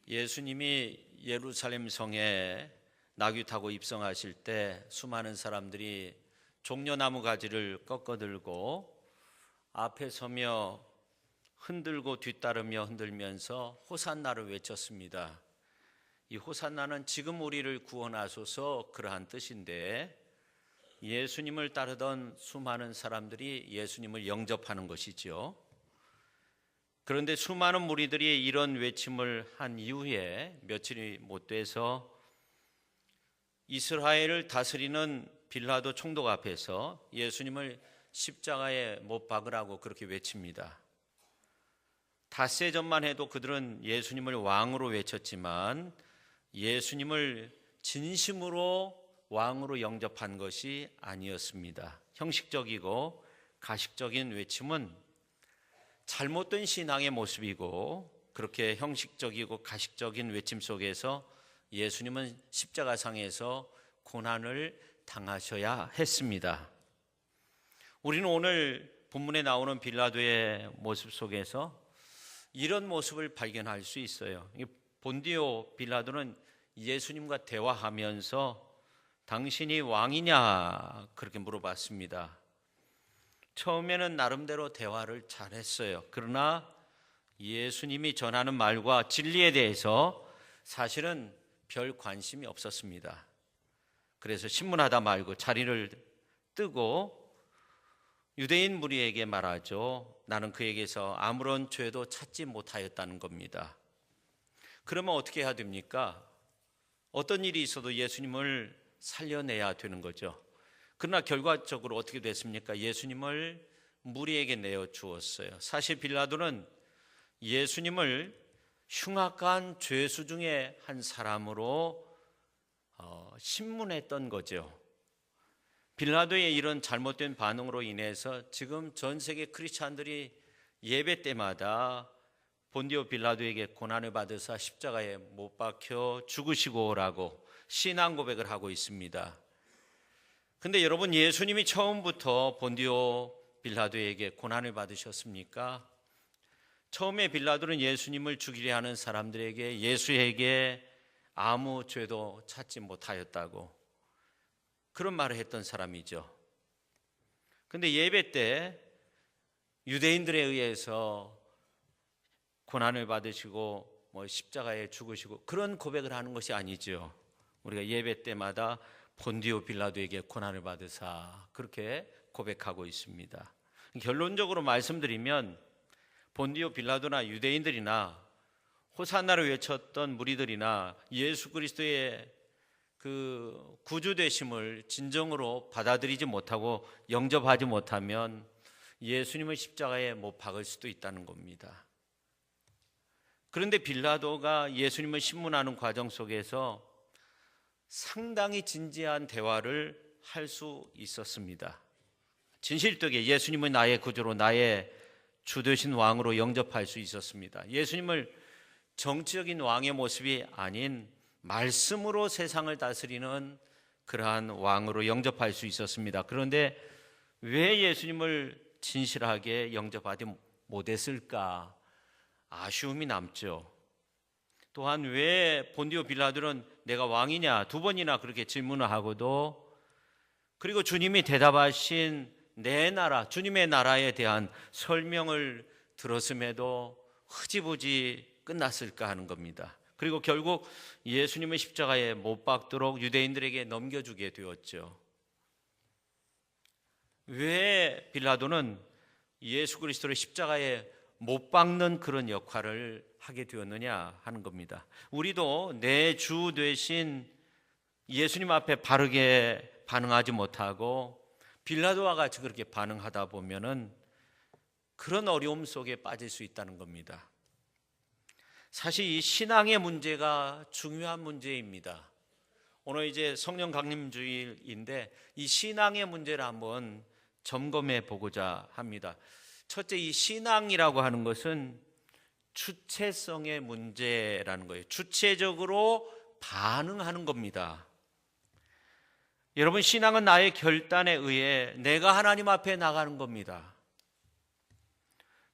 예수님이 예루살렘 성에 나귀 타고 입성하실 때 수많은 사람들이 종려나무 가지를 꺾어들고 앞에 서며 흔들고 뒤따르며 흔들면서 호산나를 외쳤습니다. 이 호산나는 지금 우리를 구원하소서 그러한 뜻인데, 예수님을 따르던 수많은 사람들이 예수님을 영접하는 것이죠. 그런데 수많은 무리들이 이런 외침을 한 이후에 며칠이 못 돼서 이스라엘을 다스리는 빌라도 총독 앞에서 예수님을 십자가에 못 박으라고 그렇게 외칩니다. 닷새 전만 해도 그들은 예수님을 왕으로 외쳤지만 예수님을 진심으로 왕으로 영접한 것이 아니었습니다. 형식적이고 가식적인 외침은 잘못된 신앙의 모습이고, 그렇게 형식적이고 가식적인 외침 속에서 예수님은 십자가상에서 고난을 당하셔야 했습니다. 우리는 오늘 본문에 나오는 빌라도의 모습 속에서 이런 모습을 발견할 수 있어요. 본디오 빌라도는 예수님과 대화하면서 당신이 왕이냐 그렇게 물어봤습니다. 처음에는 나름대로 대화를 잘했어요. 그러나 예수님이 전하는 말과 진리에 대해서 사실은 별 관심이 없었습니다. 그래서 신문하다 말고 자리를 뜨고 유대인 무리에게 말하죠. 나는 그에게서 아무런 죄도 찾지 못하였다는 겁니다. 그러면 어떻게 해야 됩니까? 어떤 일이 있어도 예수님을 살려내야 되는 거죠. 그러나 결과적으로 어떻게 됐습니까? 예수님을 무리에게 내어 주었어요. 사실 빌라도는 예수님을 흉악한 죄수 중에 한 사람으로 신문했던 거죠. 빌라도의 이런 잘못된 반응으로 인해서 지금 전 세계 크리스찬들이 예배 때마다 본디오 빌라도에게 고난을 받으사 십자가에 못 박혀 죽으시고라고 신앙 고백을 하고 있습니다. 근데 여러분, 예수님이 처음부터 본디오 빌라도에게 고난을 받으셨습니까? 처음에 빌라도는 예수님을 죽이려 하는 사람들에게 예수에게 아무 죄도 찾지 못하였다고 그런 말을 했던 사람이죠. 근데 예배 때 유대인들에 의해서 고난을 받으시고 십자가에 죽으시고 그런 고백을 하는 것이 아니죠. 우리가 예배 때마다 본디오 빌라도에게 고난을 받으사 그렇게 고백하고 있습니다. 결론적으로 말씀드리면 본디오 빌라도나 유대인들이나 호산나를 외쳤던 무리들이나 예수 그리스도의 그 구주 되심을 진정으로 받아들이지 못하고 영접하지 못하면 예수님을 십자가에 못 박을 수도 있다는 겁니다. 그런데 빌라도가 예수님을 신문하는 과정 속에서 상당히 진지한 대화를 할 수 있었습니다. 진실되게 예수님을 나의 구주로, 나의 주 되신 왕으로 영접할 수 있었습니다. 예수님을 정치적인 왕의 모습이 아닌 말씀으로 세상을 다스리는 그러한 왕으로 영접할 수 있었습니다. 그런데 왜 예수님을 진실하게 영접하지 못했을까? 아쉬움이 남죠. 또한 왜 본디오 빌라도는 내가 왕이냐 두 번이나 그렇게 질문을 하고도, 그리고 주님이 대답하신 내 나라, 주님의 나라에 대한 설명을 들었음에도 흐지부지 끝났을까 하는 겁니다. 그리고 결국 예수님의 십자가에 못 박도록 유대인들에게 넘겨주게 되었죠. 왜 빌라도는 예수 그리스도를 십자가에 못 박는 그런 역할을 하게 되었느냐 하는 겁니다. 우리도 내 주 되신 예수님 앞에 바르게 반응하지 못하고 빌라도와 같이 그렇게 반응하다 보면은 그런 어려움 속에 빠질 수 있다는 겁니다. 사실 이 신앙의 문제가 중요한 문제입니다. 오늘 이제 성령 강림 주일인데 이 신앙의 문제를 한번 점검해 보고자 합니다. 첫째, 이 신앙이라고 하는 것은 주체성의 문제라는 거예요. 주체적으로 반응하는 겁니다. 여러분, 신앙은 나의 결단에 의해 내가 하나님 앞에 나가는 겁니다.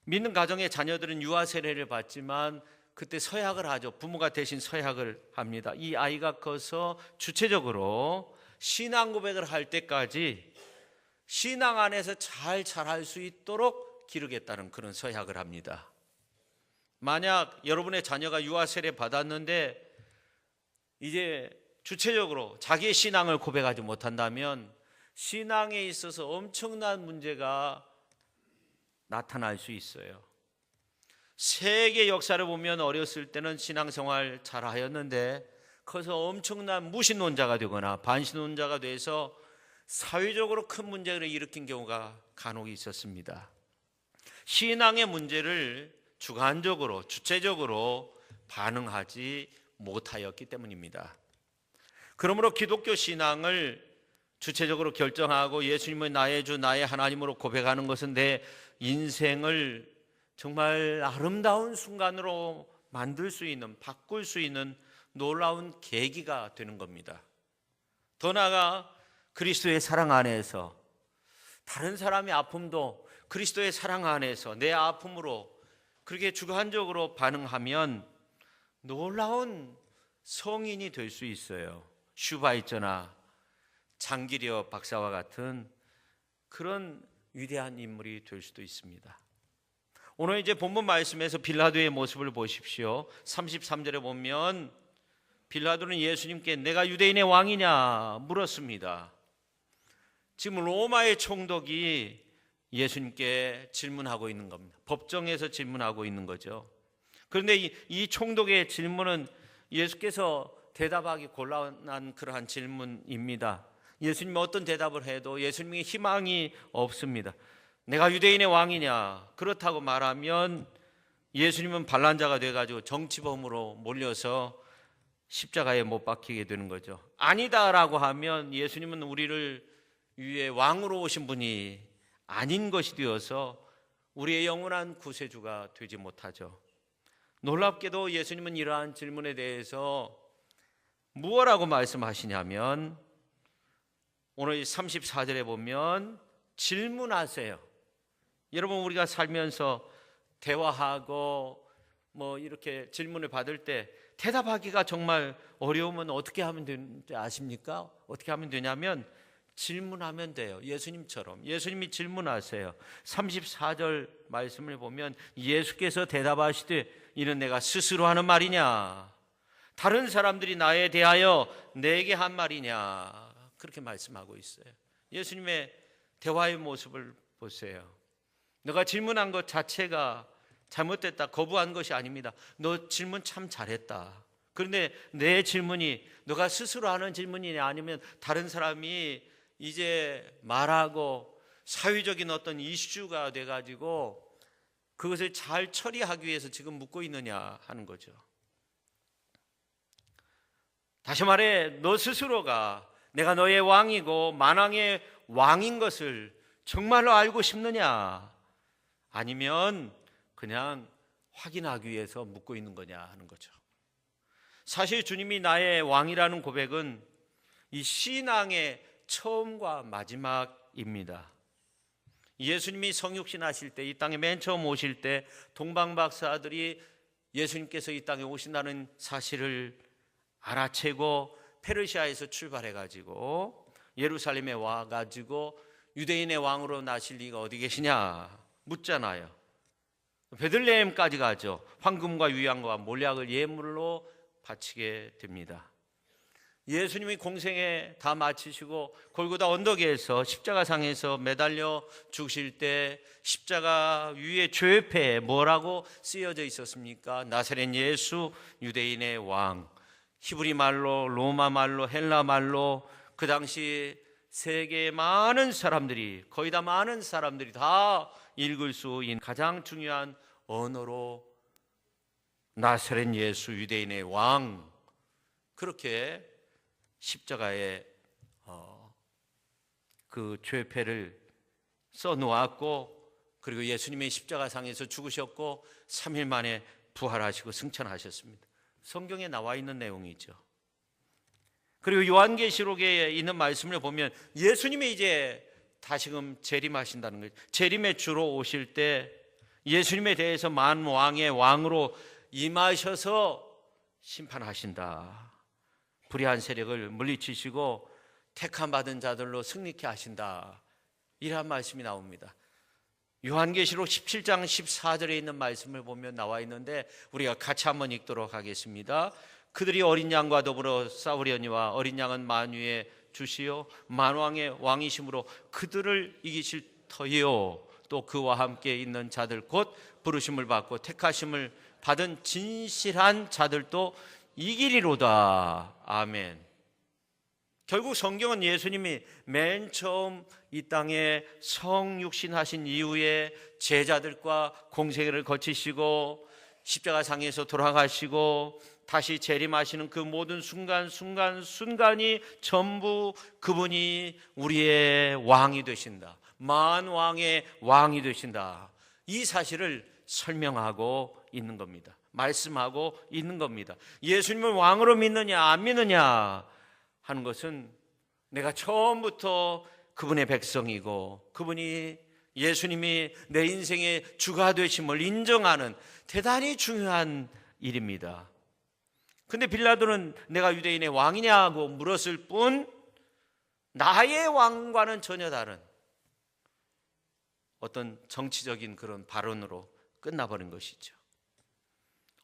믿는 가정의 자녀들은 유아 세례를 받지만 그때 서약을 하죠. 부모가 대신 서약을 합니다. 이 아이가 커서 주체적으로 신앙 고백을 할 때까지 신앙 안에서 잘 자랄 수 있도록 기르겠다는 그런 서약을 합니다. 만약 여러분의 자녀가 유아 세례 받았는데 이제 주체적으로 자기의 신앙을 고백하지 못한다면 신앙에 있어서 엄청난 문제가 나타날 수 있어요. 세계 역사를 보면 어렸을 때는 신앙생활 잘하였는데 커서 엄청난 무신론자가 되거나 반신론자가 돼서 사회적으로 큰 문제를 일으킨 경우가 간혹 있었습니다. 신앙의 문제를 주관적으로 주체적으로 반응하지 못하였기 때문입니다. 그러므로 기독교 신앙을 주체적으로 결정하고 예수님을 나의 주 나의 하나님으로 고백하는 것은 내 인생을 정말 아름다운 순간으로 만들 수 있는, 바꿀 수 있는 놀라운 계기가 되는 겁니다. 더 나아가 그리스도의 사랑 안에서 다른 사람의 아픔도 그리스도의 사랑 안에서 내 아픔으로 그렇게 주관적으로 반응하면 놀라운 성인이 될 수 있어요. 슈바이처나 장기려 박사와 같은 그런 위대한 인물이 될 수도 있습니다. 오늘 이제 본문 말씀에서 빌라도의 모습을 보십시오. 33절에 보면 빌라도는 예수님께 내가 유대인의 왕이냐 물었습니다. 지금 로마의 총독이 예수님께 질문하고 있는 겁니다. 법정에서 질문하고 있는 거죠. 그런데 이 총독의 질문은 예수께서 대답하기 곤란한 그러한 질문입니다. 예수님이 어떤 대답을 해도 예수님의 희망이 없습니다. 내가 유대인의 왕이냐? 그렇다고 말하면 예수님은 반란자가 돼가지고 정치범으로 몰려서 십자가에 못 박히게 되는 거죠. 아니다라고 하면 예수님은 우리를 위해 왕으로 오신 분이 아닌 것이 되어서 우리의 영원한 구세주가 되지 못하죠. 놀랍게도 예수님은 이러한 질문에 대해서 무엇라고 말씀하시냐면 오늘 34절에 보면 질문하세요. 여러분 우리가 살면서 대화하고 뭐 이렇게 질문을 받을 때 대답하기가 정말 어려우면 어떻게 하면 되는지 아십니까? 어떻게 하면 되냐면 질문하면 돼요. 예수님처럼. 예수님이 질문하세요. 34절 말씀을 보면 예수께서 대답하시되 이는 내가 스스로 하는 말이냐? 다른 사람들이 나에 대하여 내게 한 말이냐? 그렇게 말씀하고 있어요. 예수님의 대화의 모습을 보세요. 너가 질문한 것 자체가 잘못됐다, 거부한 것이 아닙니다. 너 질문 참 잘했다. 그런데 내 질문이 너가 스스로 하는 질문이냐 아니면 다른 사람이 이제 말하고 사회적인 어떤 이슈가 돼가지고 그것을 잘 처리하기 위해서 지금 묻고 있느냐 하는 거죠. 다시 말해 너 스스로가 내가 너의 왕이고 만왕의 왕인 것을 정말로 알고 싶느냐 아니면 그냥 확인하기 위해서 묻고 있는 거냐 하는 거죠. 사실 주님이 나의 왕이라는 고백은 이 신앙의 처음과 마지막입니다. 예수님이 성육신 하실 때 이 땅에 맨 처음 오실 때 동방박사들이 예수님께서 이 땅에 오신다는 사실을 알아채고 페르시아에서 출발해가지고 예루살렘에 와가지고 유대인의 왕으로 나실 리가 어디 계시냐 묻잖아요. 베들레헴까지 가죠. 황금과 유향과 몰약을 예물로 바치게 됩니다. 예수님이 공생에 다 마치시고 골고다 언덕에서 십자가상에서 매달려 죽으실 때 십자가 위에 죄패에 뭐라고 쓰여져 있었습니까? 나사렛 예수 유대인의 왕. 히브리 말로 로마 말로 헬라 말로 그 당시 세계의 많은 사람들이 거의 다 많은 사람들이 다 읽을 수 있는 가장 중요한 언어로 나사렛 예수 유대인의 왕 그렇게 십자가에 그 죄패를 써놓았고 그리고 예수님의 십자가상에서 죽으셨고 3일 만에 부활하시고 승천하셨습니다. 성경에 나와 있는 내용이죠. 그리고 요한계시록에 있는 말씀을 보면 예수님이 이제 다시금 재림하신다는 거예요. 재림의 주로 오실 때 예수님에 대해서 만왕의 왕으로 임하셔서 심판하신다. 불의한 세력을 물리치시고 택함 받은 자들로 승리케 하신다. 이러한 말씀이 나옵니다. 요한계시록 17장 14절에 있는 말씀을 보면 나와 있는데 우리가 같이 한번 읽도록 하겠습니다. 그들이 어린 양과 더불어 싸우려니와 어린 양은 만유의 주시요 만왕의 왕이심으로 그들을 이기실 터이요 또 그와 함께 있는 자들 곧 부르심을 받고 택하심을 받은 진실한 자들도 이기리로다. 아멘. 결국 성경은 예수님이 맨 처음 이 땅에 성육신하신 이후에 제자들과 공생애를 거치시고 십자가상에서 돌아가시고 다시 재림하시는 그 모든 순간이 전부 그분이 우리의 왕이 되신다. 만왕의 왕이 되신다. 이 사실을 설명하고 있는 겁니다. 말씀하고 있는 겁니다. 예수님을 왕으로 믿느냐 안 믿느냐 하는 것은 내가 처음부터 그분의 백성이고 그분이 예수님이 내 인생의 주가 되심을 인정하는 대단히 중요한 일입니다. 근데 빌라도는 내가 유대인의 왕이냐고 물었을 뿐 나의 왕과는 전혀 다른 어떤 정치적인 그런 발언으로 끝나버린 것이죠.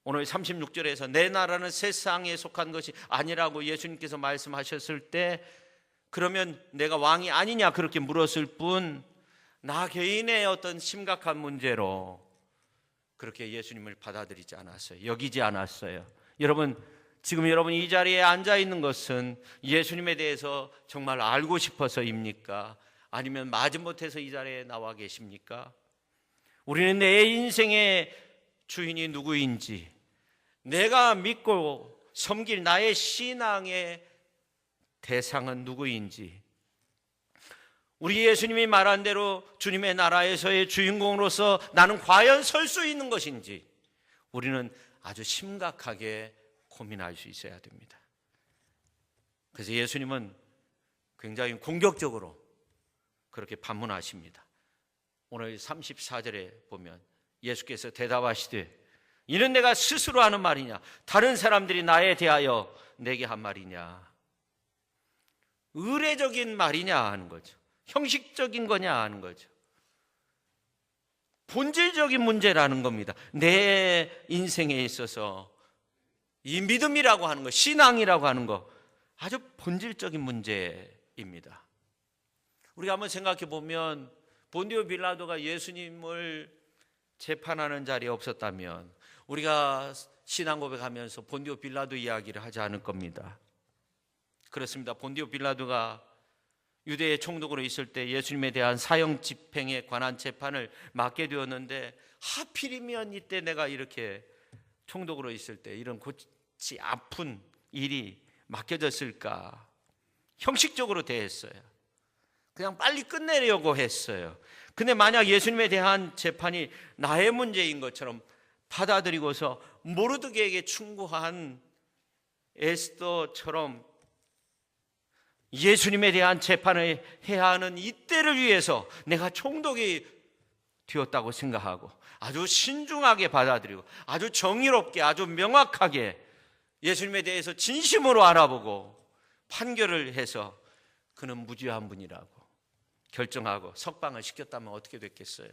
오늘 36절에서 내 나라는 세상에 속한 것이 아니라고 예수님께서 말씀하셨을 때 그러면 내가 왕이 아니냐 그렇게 물었을 뿐 나 개인의 어떤 심각한 문제로 그렇게 예수님을 받아들이지 않았어요. 여기지 않았어요. 여러분 지금 여러분이 이 자리에 앉아 있는 것은 예수님에 대해서 정말 알고 싶어서입니까? 아니면 마지못해서 이 자리에 나와 계십니까? 우리는 내 인생의 주인이 누구인지 내가 믿고 섬길 나의 신앙의 대상은 누구인지 우리 예수님이 말한 대로 주님의 나라에서의 주인공으로서 나는 과연 설 수 있는 것인지 우리는 아주 심각하게 고민할 수 있어야 됩니다. 그래서 예수님은 굉장히 공격적으로 그렇게 반문하십니다. 오늘 34절에 보면 예수께서 대답하시되 이는 내가 스스로 하는 말이냐 다른 사람들이 나에 대하여 내게 한 말이냐 의례적인 말이냐 하는 거죠. 형식적인 거냐 하는 거죠. 본질적인 문제라는 겁니다. 내 인생에 있어서 이 믿음이라고 하는 거, 신앙이라고 하는 거 아주 본질적인 문제입니다. 우리가 한번 생각해 보면 본디오 빌라도가 예수님을 재판하는 자리에 없었다면 우리가 신앙 고백하면서 본디오 빌라도 이야기를 하지 않을 겁니다. 그렇습니다. 본디오 빌라도가 유대의 총독으로 있을 때 예수님에 대한 사형 집행에 관한 재판을 맡게 되었는데 하필이면 이때 내가 이렇게 총독으로 있을 때 이런 골치 아픈 일이 맡겨졌을까? 형식적으로 대했어요. 그냥 빨리 끝내려고 했어요. 근데 만약 예수님에 대한 재판이 나의 문제인 것처럼 받아들이고서 모르드게에게 충고한 에스더처럼 예수님에 대한 재판을 해야 하는 이때를 위해서 내가 총독이 되었다고 생각하고 아주 신중하게 받아들이고 아주 정의롭게 아주 명확하게 예수님에 대해서 진심으로 알아보고 판결을 해서 그는 무죄한 분이라고 결정하고 석방을 시켰다면 어떻게 됐겠어요?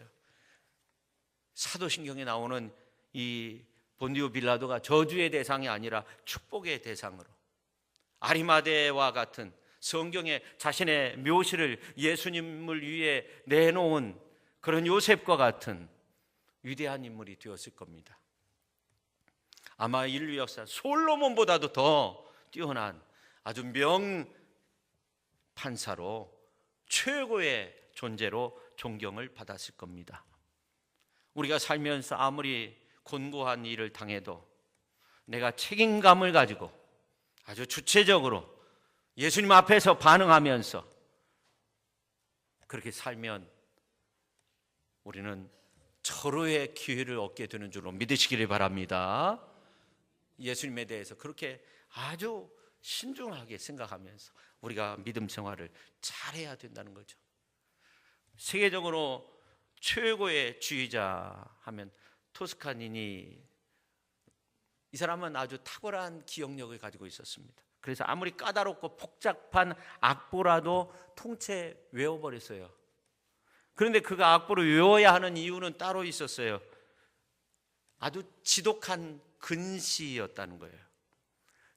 사도신경에 나오는 이 본디오 빌라도가 저주의 대상이 아니라 축복의 대상으로 아리마대와 같은 성경에 자신의 묘시를 예수님을 위해 내놓은 그런 요셉과 같은 위대한 인물이 되었을 겁니다. 아마 인류 역사 솔로몬보다도 더 뛰어난 아주 명판사로 최고의 존재로 존경을 받았을 겁니다. 우리가 살면서 아무리 곤고한 일을 당해도 내가 책임감을 가지고 아주 주체적으로 예수님 앞에서 반응하면서 그렇게 살면 우리는 절호의 기회를 얻게 되는 줄로 믿으시기를 바랍니다. 예수님에 대해서 그렇게 아주 신중하게 생각하면서 우리가 믿음 생활을 잘해야 된다는 거죠. 세계적으로 최고의 주의자 하면 토스카니니 이 사람은 아주 탁월한 기억력을 가지고 있었습니다. 그래서 아무리 까다롭고 복잡한 악보라도 통째 외워버렸어요. 그런데 그가 악보를 외워야 하는 이유는 따로 있었어요. 아주 지독한 근시였다는 거예요.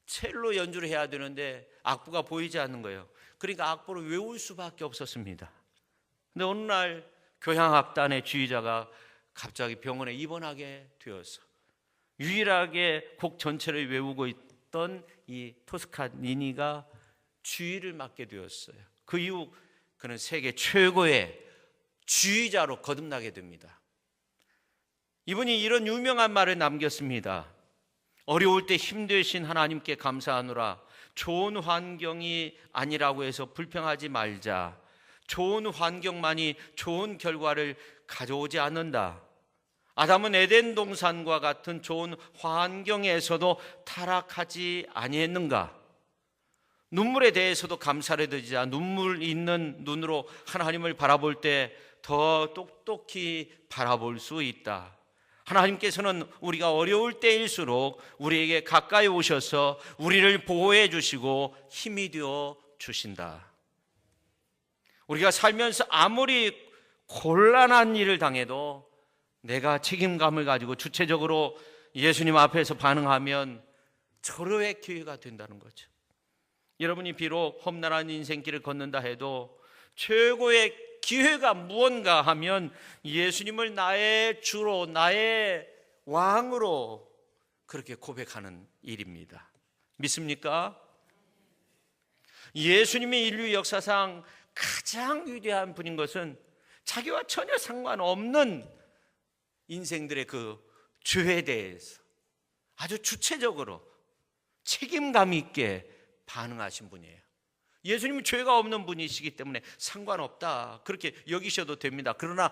첼로 연주를 해야 되는데 악보가 보이지 않는 거예요. 그러니까 악보를 외울 수밖에 없었습니다. 근데 어느 날 교향악단의 지휘자가 갑자기 병원에 입원하게 되었어. 유일하게 곡 전체를 외우고 있던 이 토스카니니가 지휘를 맡게 되었어요. 그 이후 그는 세계 최고의 지휘자로 거듭나게 됩니다. 이분이 이런 유명한 말을 남겼습니다. 어려울 때 힘되신 하나님께 감사하노라. 좋은 환경이 아니라고 해서 불평하지 말자. 좋은 환경만이 좋은 결과를 가져오지 않는다. 아담은 에덴 동산과 같은 좋은 환경에서도 타락하지 아니했는가? 눈물에 대해서도 감사를 드리자. 눈물 있는 눈으로 하나님을 바라볼 때 더 똑똑히 바라볼 수 있다. 하나님께서는 우리가 어려울 때일수록 우리에게 가까이 오셔서 우리를 보호해 주시고 힘이 되어 주신다. 우리가 살면서 아무리 곤란한 일을 당해도 내가 책임감을 가지고 주체적으로 예수님 앞에서 반응하면 절호의 기회가 된다는 거죠. 여러분이 비록 험난한 인생길을 걷는다 해도 최고의 기회가 무언가 하면 예수님을 나의 주로, 나의 왕으로 그렇게 고백하는 일입니다. 믿습니까? 예수님이 인류 역사상 가장 위대한 분인 것은 자기와 전혀 상관없는 인생들의 그 죄에 대해서 아주 주체적으로 책임감 있게 반응하신 분이에요. 예수님은 죄가 없는 분이시기 때문에 상관없다 그렇게 여기셔도 됩니다. 그러나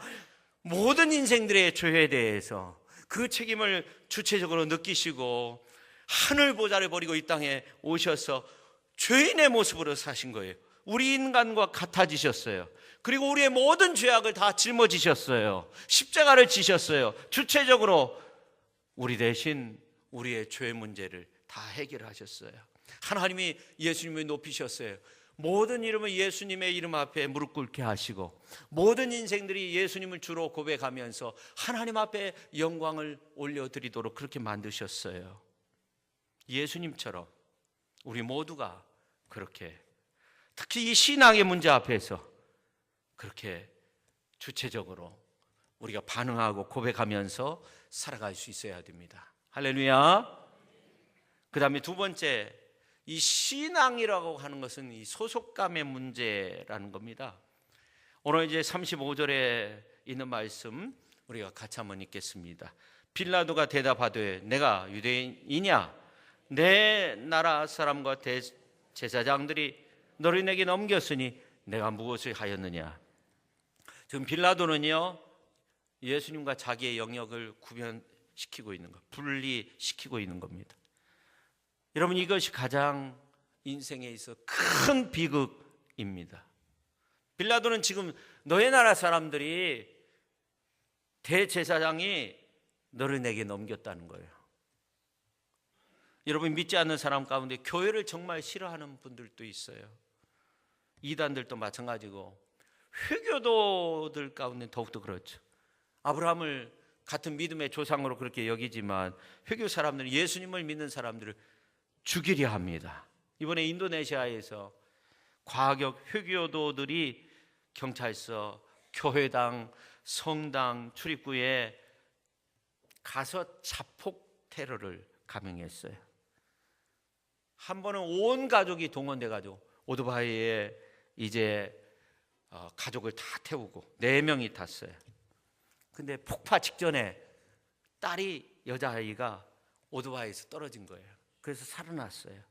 모든 인생들의 죄에 대해서 그 책임을 주체적으로 느끼시고 하늘 보좌를 버리고 이 땅에 오셔서 죄인의 모습으로 사신 거예요. 우리 인간과 같아지셨어요. 그리고 우리의 모든 죄악을 다 짊어지셨어요. 십자가를 지셨어요. 주체적으로 우리 대신 우리의 죄 문제를 다 해결하셨어요. 하나님이 예수님을 높이셨어요. 모든 이름은 예수님의 이름 앞에 무릎 꿇게 하시고 모든 인생들이 예수님을 주로 고백하면서 하나님 앞에 영광을 올려드리도록 그렇게 만드셨어요. 예수님처럼 우리 모두가 그렇게 특히 이 신앙의 문제 앞에서 그렇게 주체적으로 우리가 반응하고 고백하면서 살아갈 수 있어야 됩니다. 할렐루야. 그 다음에 두 번째, 이 신앙이라고 하는 것은 이 소속감의 문제라는 겁니다. 오늘 이제 35절에 있는 말씀 우리가 같이 한번 읽겠습니다. 빌라도가 대답하되 내가 유대인이냐? 내 나라 사람과 대제사장들이 너를 내게 넘겼으니 내가 무엇을 하였느냐? 지금 빌라도는요 예수님과 자기의 영역을 구별시키고 있는 것, 분리시키고 있는 겁니다. 여러분 이것이 가장 인생에 있어 큰 비극입니다. 빌라도는 지금 너의 나라 사람들이 대제사장이 너를 내게 넘겼다는 거예요. 여러분 믿지 않는 사람 가운데 교회를 정말 싫어하는 분들도 있어요. 이단들도 마찬가지고 회교도들 가운데 더욱더 그렇죠. 아브라함을 같은 믿음의 조상으로 그렇게 여기지만 회교 사람들은 예수님을 믿는 사람들을 죽이려 합니다. 이번에 인도네시아에서 과격 회교도들이 경찰서, 교회당, 성당 출입구에 가서 자폭 테러를 감행했어요. 한 번은 온 가족이 동원돼 가지고 오토바이에 이제 가족을 다 태우고 4명이 탔어요. 근데 폭파 직전에 여자아이가 오토바이에서 떨어진 거예요. 그래서 살아났어요.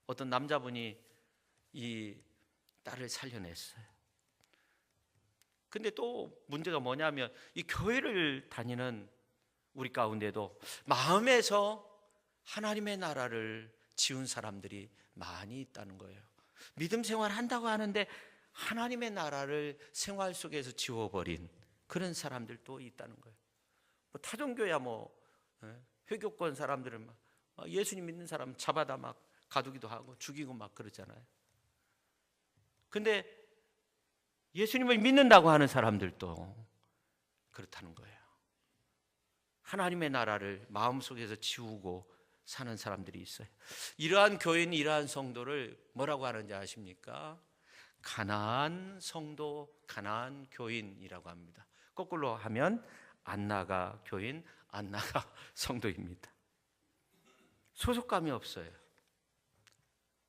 어떤 남자분이 이 딸을 살려냈어요. 근데 또 문제가 뭐냐면 이 교회를 다니는 우리 가운데도 마음에서 하나님의 나라를 지운 사람들이 많이 있다는 거예요. 믿음 생활 한다고 하는데 하나님의 나라를 생활 속에서 지워버린 그런 사람들도 있다는 거예요. 타종교야 회교권 사람들은 예수님 믿는 사람 잡아다 막 가두기도 하고 죽이고 막 그러잖아요. 근데 예수님을 믿는다고 하는 사람들도 그렇다는 거예요. 하나님의 나라를 마음속에서 지우고 사는 사람들이 있어요. 이러한 교인, 이러한 성도를 뭐라고 하는지 아십니까? 가난한 성도, 가난한 교인이라고 합니다. 거꾸로 하면 안나가 교인, 안나가 성도입니다. 소속감이 없어요.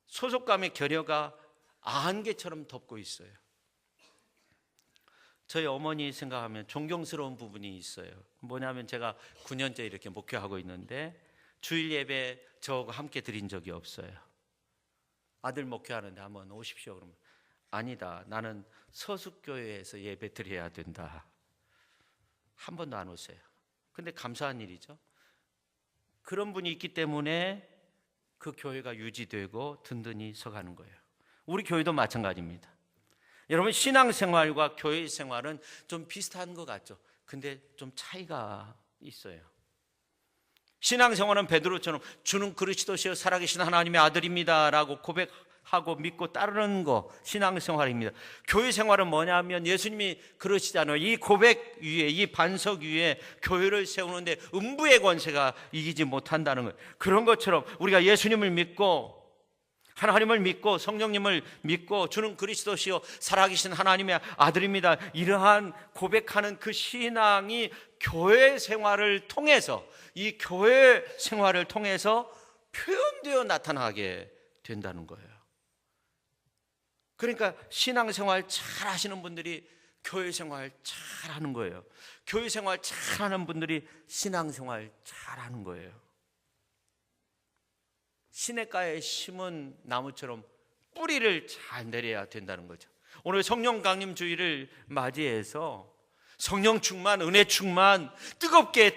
소속감의 결여가 안개처럼 덮고 있어요. 저희 어머니 생각하면 존경스러운 부분이 있어요. 뭐냐면 제가 9년째 이렇게 목회하고 있는데 주일 예배 저하고 함께 드린 적이 없어요. 아들 목회하는데 한번 오십시오 그러면 아니다, 나는 서숙교회에서 예배 드려야 된다. 한 번도 안 오세요. 근데 감사한 일이죠. 그런 분이 있기 때문에 그 교회가 유지되고 든든히 서가는 거예요. 우리 교회도 마찬가지입니다. 여러분, 신앙생활과 교회 생활은 좀 비슷한 것 같죠? 근데 좀 차이가 있어요. 신앙생활은 베드로처럼 주는 그리스도시여 살아계신 하나님의 아들입니다 라고 고백하고 믿고 따르는 거 신앙생활입니다. 교회 생활은 뭐냐면 예수님이 그러시잖아요. 이 고백 위에, 이 반석 위에 교회를 세우는데 음부의 권세가 이기지 못한다는 거예요. 그런 것처럼 우리가 예수님을 믿고 하나님을 믿고 성령님을 믿고 주는 그리스도시요 살아계신 하나님의 아들입니다, 이러한 고백하는 그 신앙이 교회 생활을 통해서, 이 교회 생활을 통해서 표현되어 나타나게 된다는 거예요. 그러니까 신앙생활 잘 하시는 분들이 교회 생활 잘 하는 거예요. 교회 생활 잘 하는 분들이 신앙생활 잘 하는 거예요. 시냇가에 심은 나무처럼 뿌리를 잘 내려야 된다는 거죠. 오늘 성령 강림 주일을 맞이해서 성령 충만, 은혜 충만, 뜨겁게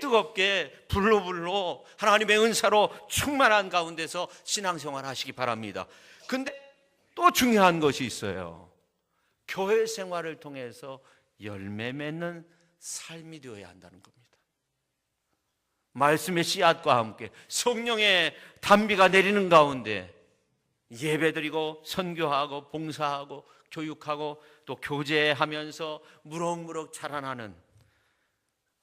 불로 하나님의 은사로 충만한 가운데서 신앙생활 하시기 바랍니다. 근데 또 중요한 것이 있어요. 교회 생활을 통해서 열매 맺는 삶이 되어야 한다는 겁니다. 말씀의 씨앗과 함께 성령의 단비가 내리는 가운데 예배드리고 선교하고 봉사하고 교육하고 또 교제하면서 무럭무럭 자라나는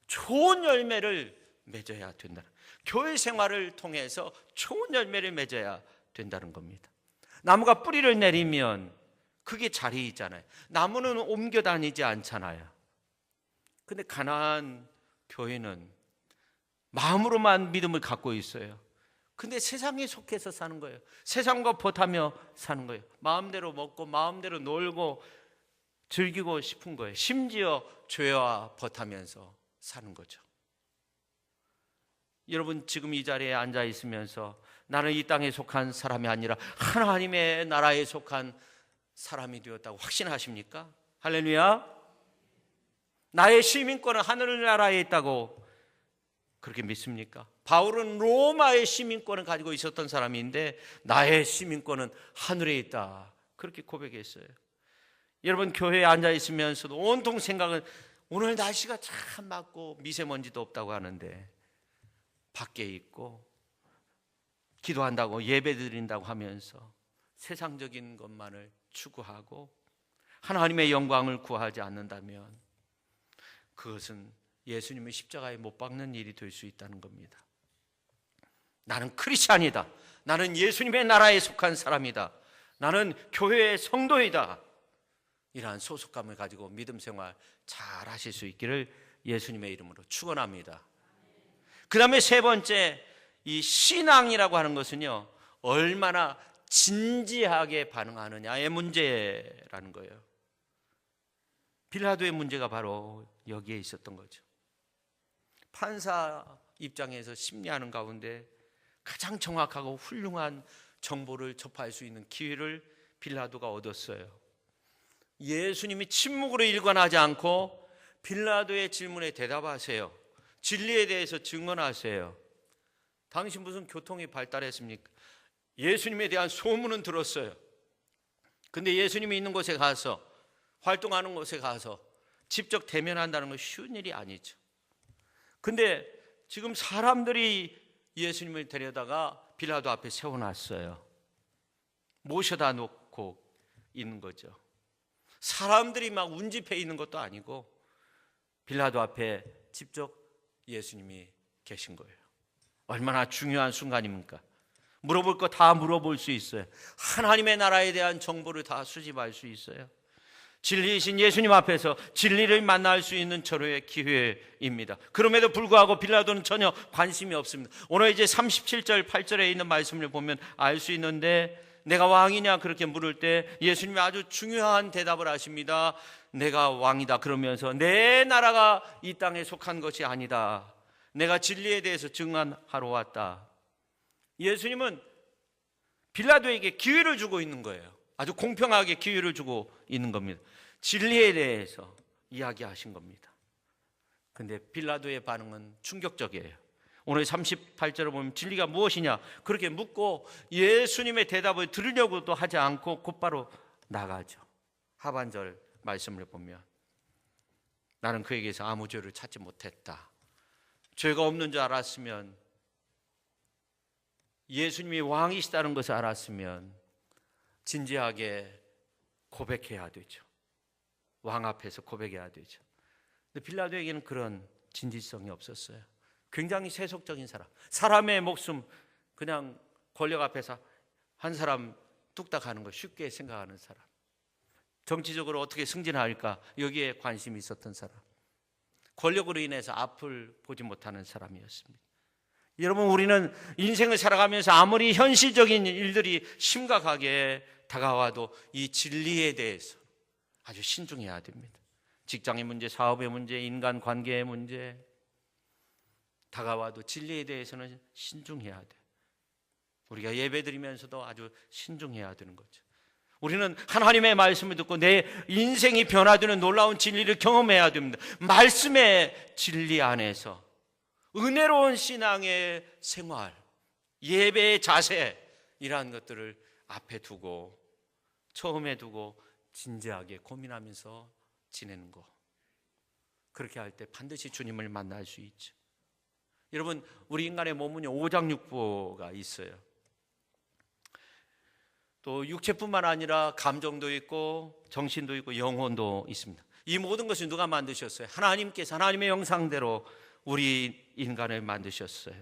좋은 열매를 맺어야 된다. 교회 생활을 통해서 좋은 열매를 맺어야 된다는 겁니다. 나무가 뿌리를 내리면 그게 자리 있잖아요. 나무는 옮겨 다니지 않잖아요. 근데 가난한 교회는 마음으로만 믿음을 갖고 있어요. 근데 세상에 속해서 사는 거예요. 세상과 보타며 사는 거예요. 마음대로 먹고 마음대로 놀고 즐기고 싶은 거예요. 심지어 죄와 벗하면서 사는 거죠. 여러분, 지금 이 자리에 앉아 있으면서 나는 이 땅에 속한 사람이 아니라 하나님의 나라에 속한 사람이 되었다고 확신하십니까? 할렐루야. 나의 시민권은 하늘나라에 있다고 그렇게 믿습니까? 바울은 로마의 시민권을 가지고 있었던 사람인데 나의 시민권은 하늘에 있다, 그렇게 고백했어요. 여러분, 교회에 앉아 있으면서도 온통 생각은 오늘 날씨가 참 맑고 미세먼지도 없다고 하는데 밖에 있고 기도한다고 예배 드린다고 하면서 세상적인 것만을 추구하고 하나님의 영광을 구하지 않는다면 그것은 예수님의 십자가에 못 박는 일이 될 수 있다는 겁니다. 나는 크리스찬이다, 나는 예수님의 나라에 속한 사람이다, 나는 교회의 성도이다, 이러한 소속감을 가지고 믿음 생활 잘 하실 수 있기를 예수님의 이름으로 축원합니다. 그 다음에 세 번째, 이 신앙이라고 하는 것은요, 얼마나 진지하게 반응하느냐의 문제라는 거예요. 빌라도의 문제가 바로 여기에 있었던 거죠. 판사 입장에서 심리하는 가운데 가장 정확하고 훌륭한 정보를 접할 수 있는 기회를 빌라도가 얻었어요. 예수님이 침묵으로 일관하지 않고 빌라도의 질문에 대답하세요. 진리에 대해서 증언하세요. 당신 무슨 교통이 발달했습니까? 예수님에 대한 소문은 들었어요. 근데 예수님이 있는 곳에 가서, 활동하는 곳에 가서 직접 대면한다는 건 쉬운 일이 아니죠. 근데 지금 사람들이 예수님을 데려다가 빌라도 앞에 세워놨어요. 모셔다 놓고 있는 거죠. 사람들이 막 운집해 있는 것도 아니고 빌라도 앞에 직접 예수님이 계신 거예요. 얼마나 중요한 순간입니까? 물어볼 거 다 물어볼 수 있어요. 하나님의 나라에 대한 정보를 다 수집할 수 있어요. 진리이신 예수님 앞에서 진리를 만날 수 있는 절호의 기회입니다. 그럼에도 불구하고 빌라도는 전혀 관심이 없습니다. 오늘 이제 37절 8절에 있는 말씀을 보면 알 수 있는데, 내가 왕이냐 그렇게 물을 때 예수님이 아주 중요한 대답을 하십니다. 내가 왕이다 그러면서 내 나라가 이 땅에 속한 것이 아니다. 내가 진리에 대해서 증언하러 왔다. 예수님은 빌라도에게 기회를 주고 있는 거예요. 아주 공평하게 기회를 주고 있는 겁니다. 진리에 대해서 이야기하신 겁니다. 근데 빌라도의 반응은 충격적이에요. 오늘 38절을 보면 진리가 무엇이냐 그렇게 묻고 예수님의 대답을 들으려고도 하지 않고 곧바로 나가죠. 하반절 말씀을 보면 나는 그에게서 아무 죄를 찾지 못했다. 죄가 없는 줄 알았으면, 예수님이 왕이시다는 것을 알았으면 진지하게 고백해야 되죠. 왕 앞에서 고백해야 되죠. 근데 빌라도에게는 그런 진지성이 없었어요. 굉장히 세속적인 사람, 사람의 목숨 그냥 권력 앞에서 한 사람 뚝딱 하는 거 쉽게 생각하는 사람, 정치적으로 어떻게 승진할까 여기에 관심이 있었던 사람, 권력으로 인해서 앞을 보지 못하는 사람이었습니다. 여러분, 우리는 인생을 살아가면서 아무리 현실적인 일들이 심각하게 다가와도 이 진리에 대해서 아주 신중해야 됩니다. 직장의 문제, 사업의 문제, 인간관계의 문제 다가와도 진리에 대해서는 신중해야 돼. 우리가 예배드리면서도 아주 신중해야 되는 거죠. 우리는 하나님의 말씀을 듣고 내 인생이 변화되는 놀라운 진리를 경험해야 됩니다. 말씀의 진리 안에서 은혜로운 신앙의 생활, 예배의 자세, 이러한 것들을 앞에 두고 처음에 두고 진지하게 고민하면서 지내는 거, 그렇게 할 때 반드시 주님을 만날 수 있죠. 여러분, 우리 인간의 몸은 오장육부가 있어요. 또 육체뿐만 아니라 감정도 있고 정신도 있고 영혼도 있습니다. 이 모든 것을 누가 만드셨어요? 하나님께서 하나님의 형상대로 우리 인간을 만드셨어요.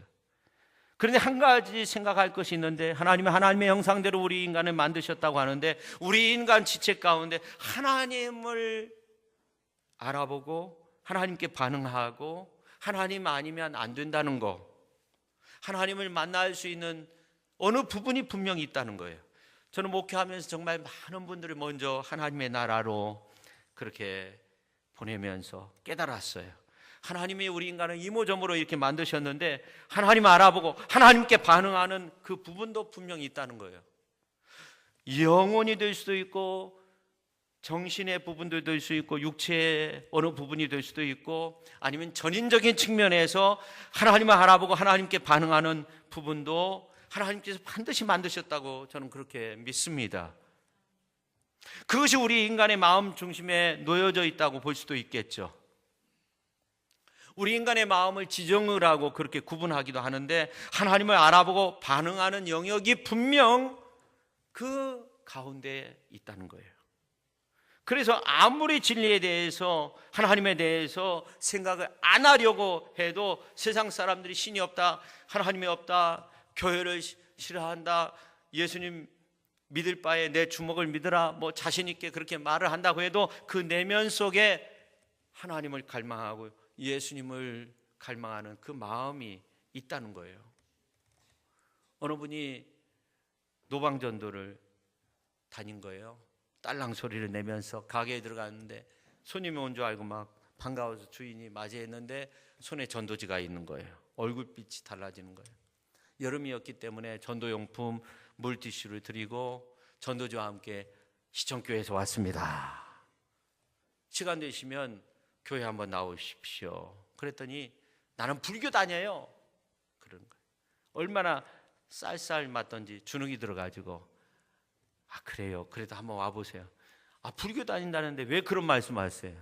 그런데 한 가지 생각할 것이 있는데, 하나님은 하나님의 형상대로 우리 인간을 만드셨다고 하는데, 우리 인간 지체 가운데 하나님을 알아보고 하나님께 반응하고 하나님 아니면 안 된다는 거, 하나님을 만날 수 있는 어느 부분이 분명히 있다는 거예요. 저는 목회하면서 정말 많은 분들을 먼저 하나님의 나라로 그렇게 보내면서 깨달았어요. 하나님이 우리 인간을 이모저모로 이렇게 만드셨는데 하나님 알아보고 하나님께 반응하는 그 부분도 분명히 있다는 거예요. 영혼이 될 수도 있고 정신의 부분도 될 수 있고 육체의 어느 부분이 될 수도 있고, 아니면 전인적인 측면에서 하나님을 알아보고 하나님께 반응하는 부분도 하나님께서 반드시 만드셨다고 저는 그렇게 믿습니다. 그것이 우리 인간의 마음 중심에 놓여져 있다고 볼 수도 있겠죠. 우리 인간의 마음을 지정을 하고 그렇게 구분하기도 하는데, 하나님을 알아보고 반응하는 영역이 분명 그 가운데 있다는 거예요. 그래서 아무리 진리에 대해서 하나님에 대해서 생각을 안 하려고 해도 세상 사람들이 신이 없다, 하나님이 없다, 교회를 싫어한다, 예수님 믿을 바에 내 주먹을 믿으라, 뭐 자신 있게 그렇게 말을 한다고 해도 그 내면 속에 하나님을 갈망하고 예수님을 갈망하는 그 마음이 있다는 거예요. 어느 분이 노방전도를 다닌 거예요. 딸랑 소리를 내면서 가게에 들어갔는데 손님이 온 줄 알고 막 반가워서 주인이 맞이했는데 손에 전도지가 있는 거예요. 얼굴빛이 달라지는 거예요. 여름이었기 때문에 전도용품 물티슈를 드리고 전도지와 함께 시청교회에서 왔습니다. 시간 되시면 교회 한번 나오십시오. 그랬더니 나는 불교 다녀요. 그런 거예요. 얼마나 쌀쌀 맞던지 주눅이 들어가지고, 아 그래요? 그래도 한번 와보세요. 아 불교 다닌다는데 왜 그런 말씀하세요?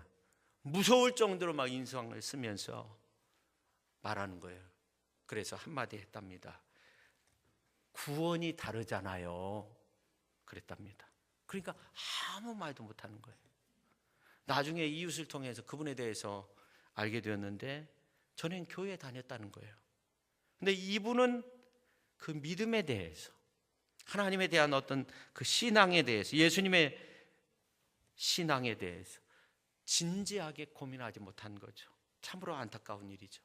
무서울 정도로 막 인상을 쓰면서 말하는 거예요. 그래서 한마디 했답니다. 구원이 다르잖아요. 그랬답니다. 그러니까 아무 말도 못하는 거예요. 나중에 이웃을 통해서 그분에 대해서 알게 되었는데 저는 교회에 다녔다는 거예요. 근데 이분은 그 믿음에 대해서, 하나님에 대한 어떤 그 신앙에 대해서, 예수님의 신앙에 대해서 진지하게 고민하지 못한 거죠. 참으로 안타까운 일이죠.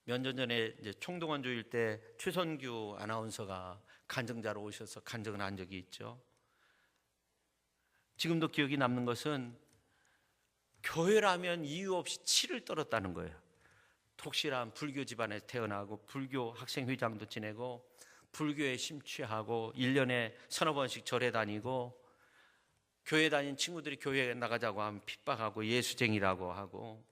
몇 년 전에 이제 총동원 주일 때 최선규 아나운서가 간증자로 오셔서 간증을 한 적이 있죠. 지금도 기억이 남는 것은 교회라면 이유 없이 치를 떨었다는 거예요. 독실한 불교 집안에 태어나고 불교 학생회장도 지내고 불교에 심취하고 1년에 서너 번씩 절에 다니고 교회 다닌 친구들이 교회에 나가자고 하면 핍박하고 예수쟁이라고 하고,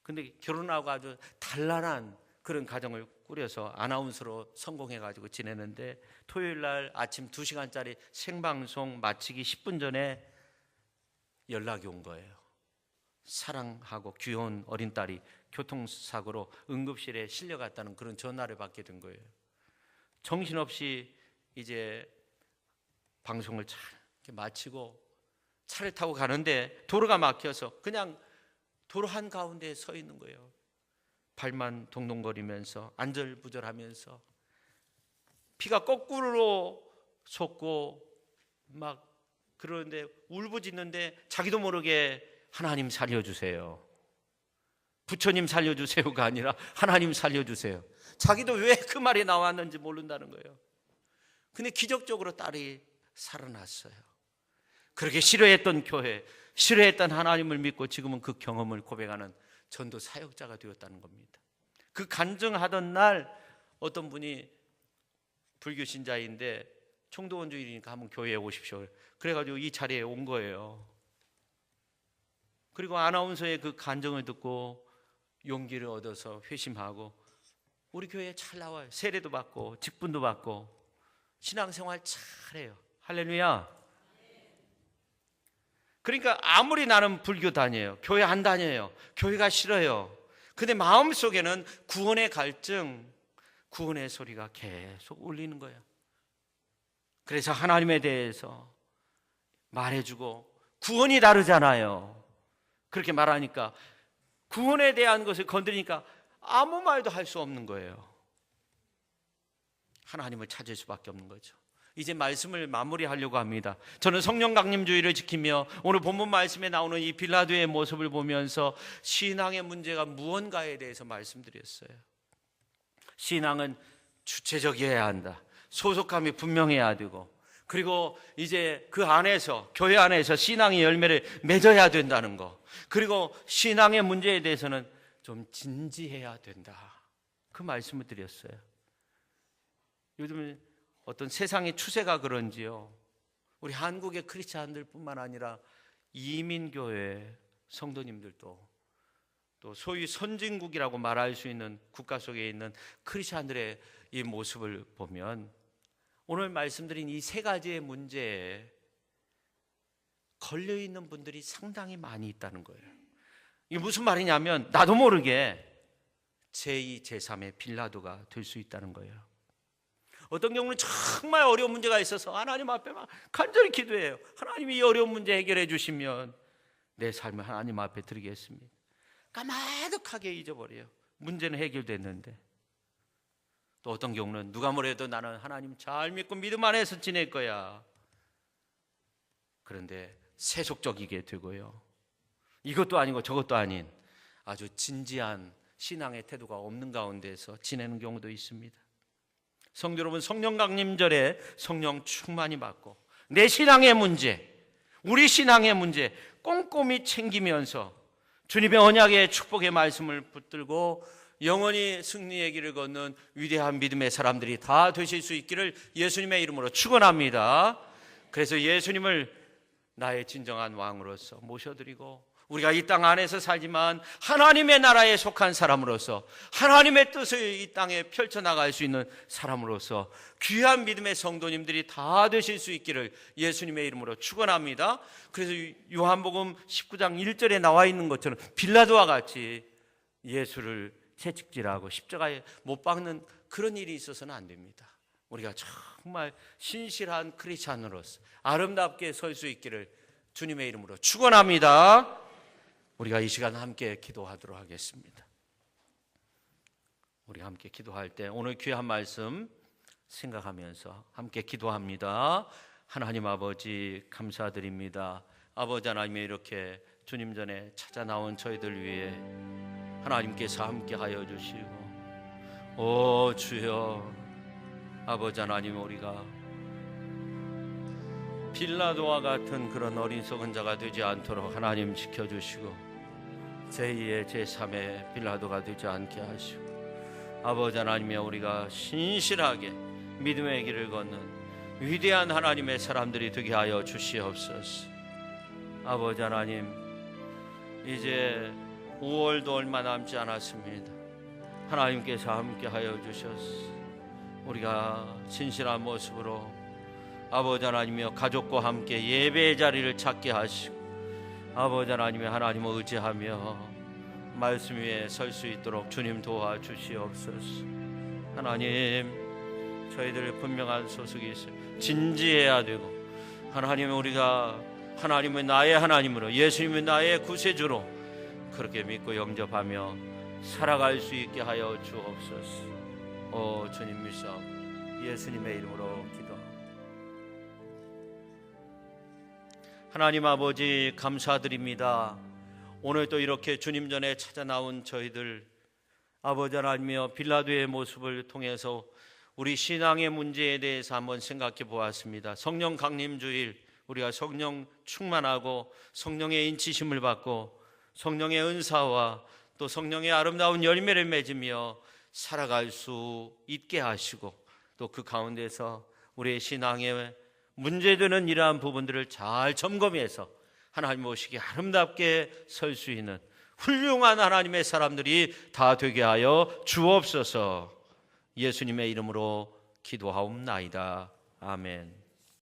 근데 결혼하고 아주 단란한 그런 가정을 꾸려서 아나운서로 성공해가지고 지내는데 토요일 날 아침 2시간짜리 생방송 마치기 10분 전에 연락이 온 거예요. 사랑하고 귀여운 어린 딸이 교통사고로 응급실에 실려갔다는 그런 전화를 받게 된 거예요. 정신없이 이제 방송을 잘 마치고 차를 타고 가는데 도로가 막혀서 그냥 도로 한가운데 서 있는 거예요. 발만 동동거리면서 안절부절하면서 피가 거꾸로 솟고 막 그러는데 울부짖는데 자기도 모르게 하나님 살려주세요, 부처님 살려주세요가 아니라 하나님 살려주세요. 자기도 왜 그 말이 나왔는지 모른다는 거예요. 근데 기적적으로 딸이 살아났어요. 그렇게 싫어했던 교회, 싫어했던 하나님을 믿고 지금은 그 경험을 고백하는 전도 사역자가 되었다는 겁니다. 그 간증하던 날 어떤 분이 불교 신자인데 총동원주일이니까 한번 교회에 오십시오. 그래가지고 이 자리에 온 거예요. 그리고 아나운서의 그 간증을 듣고 용기를 얻어서 회심하고 우리 교회에 잘 나와요. 세례도 받고 직분도 받고 신앙생활 잘해요. 할렐루야. 그러니까 아무리 나는 불교 다녀요, 교회 안 다녀요, 교회가 싫어요, 근데 마음속에는 구원의 갈증, 구원의 소리가 계속 울리는 거예요. 그래서 하나님에 대해서 말해주고 구원이 다르잖아요. 그렇게 말하니까 구원에 대한 것을 건드리니까 아무 말도 할 수 없는 거예요. 하나님을 찾을 수밖에 없는 거죠. 이제 말씀을 마무리하려고 합니다. 저는 성령 강림주의를 지키며 오늘 본문 말씀에 나오는 이 빌라도의 모습을 보면서 신앙의 문제가 무언가에 대해서 말씀드렸어요. 신앙은 주체적이어야 한다. 소속감이 분명해야 되고, 그리고 이제 그 안에서, 교회 안에서 신앙의 열매를 맺어야 된다는 거, 그리고 신앙의 문제에 대해서는 좀 진지해야 된다. 그 말씀을 드렸어요. 요즘은 어떤 세상의 추세가 그런지요, 우리 한국의 크리스찬들 뿐만 아니라 이민교회 성도님들도 또 소위 선진국이라고 말할 수 있는 국가 속에 있는 크리스찬들의 이 모습을 보면 오늘 말씀드린 이 세 가지의 문제에 걸려있는 분들이 상당히 많이 있다는 거예요. 이게 무슨 말이냐면 나도 모르게 제2, 제3의 빌라도가 될 수 있다는 거예요. 어떤 경우는 정말 어려운 문제가 있어서 하나님 앞에 막 간절히 기도해요. 하나님이 이 어려운 문제 해결해 주시면 내 삶을 하나님 앞에 드리겠습니다. 까마득하게 잊어버려요. 문제는 해결됐는데. 또 어떤 경우는 누가 뭐래도 나는 하나님 잘 믿고 믿음 안에서 지낼 거야. 그런데 세속적이게 되고요, 이것도 아니고 저것도 아닌 아주 진지한 신앙의 태도가 없는 가운데서 지내는 경우도 있습니다. 성도 여러분, 성령 강림절에 성령 충만히 받고 내 신앙의 문제, 우리 신앙의 문제 꼼꼼히 챙기면서 주님의 언약의 축복의 말씀을 붙들고 영원히 승리의 길을 걷는 위대한 믿음의 사람들이 다 되실 수 있기를 예수님의 이름으로 축원합니다. 그래서 예수님을 나의 진정한 왕으로서 모셔드리고 우리가 이 땅 안에서 살지만 하나님의 나라에 속한 사람으로서 하나님의 뜻을 이 땅에 펼쳐나갈 수 있는 사람으로서 귀한 믿음의 성도님들이 다 되실 수 있기를 예수님의 이름으로 축원합니다. 그래서 요한복음 19장 1절에 나와 있는 것처럼 빌라도와 같이 예수를 채찍질하고 십자가에 못 박는 그런 일이 있어서는 안 됩니다. 우리가 정말 신실한 크리스찬으로서 아름답게 설 수 있기를 주님의 이름으로 축원합니다. 우리가 이 시간 함께 기도하도록 하겠습니다. 우리가 함께 기도할 때 오늘 귀한 말씀 생각하면서 함께 기도합니다. 하나님 아버지 감사드립니다. 아버지 하나님, 이렇게 주님 전에 찾아 나온 저희들 위해 하나님께서 함께 하여 주시고, 오 주여, 아버지 하나님, 우리가 빌라도와 같은 그런 어리석은 자가 되지 않도록 하나님 지켜주시고, 제2의 제3의 빌라도가 되지 않게 하시고, 아버지 하나님의 우리가 신실하게 믿음의 길을 걷는 위대한 하나님의 사람들이 되게 하여 주시옵소서. 아버지 하나님, 이제 5월도 얼마 남지 않았습니다. 하나님께서 함께 하여 주셔서 우리가 진실한 모습으로 아버지 하나님이여 가족과 함께 예배의 자리를 찾게 하시고, 아버지 하나님의 하나님을 의지하며 말씀 위에 설 수 있도록 주님 도와주시옵소서. 하나님, 저희들 분명한 소속이 있어요. 진지해야 되고, 하나님, 우리가 하나님은 나의 하나님으로, 예수님은 나의 구세주로 그렇게 믿고 영접하며 살아갈 수 있게 하여 주옵소서. 오 주님 믿사옵고 예수님의 이름으로 기도합니다. 하나님 아버지 감사드립니다. 오늘 또 이렇게 주님 전에 찾아 나온 저희들, 아버지 하나님이여, 빌라도의 모습을 통해서 우리 신앙의 문제에 대해서 한번 생각해 보았습니다. 성령 강림 주일, 우리가 성령 충만하고 성령의 인치심을 받고 성령의 은사와 또 성령의 아름다운 열매를 맺으며 살아갈 수 있게 하시고, 또 그 가운데서 우리의 신앙에 문제되는 이러한 부분들을 잘 점검해서 하나님 오시기 아름답게 설 수 있는 훌륭한 하나님의 사람들이 다 되게 하여 주옵소서. 예수님의 이름으로 기도하옵나이다. 아멘.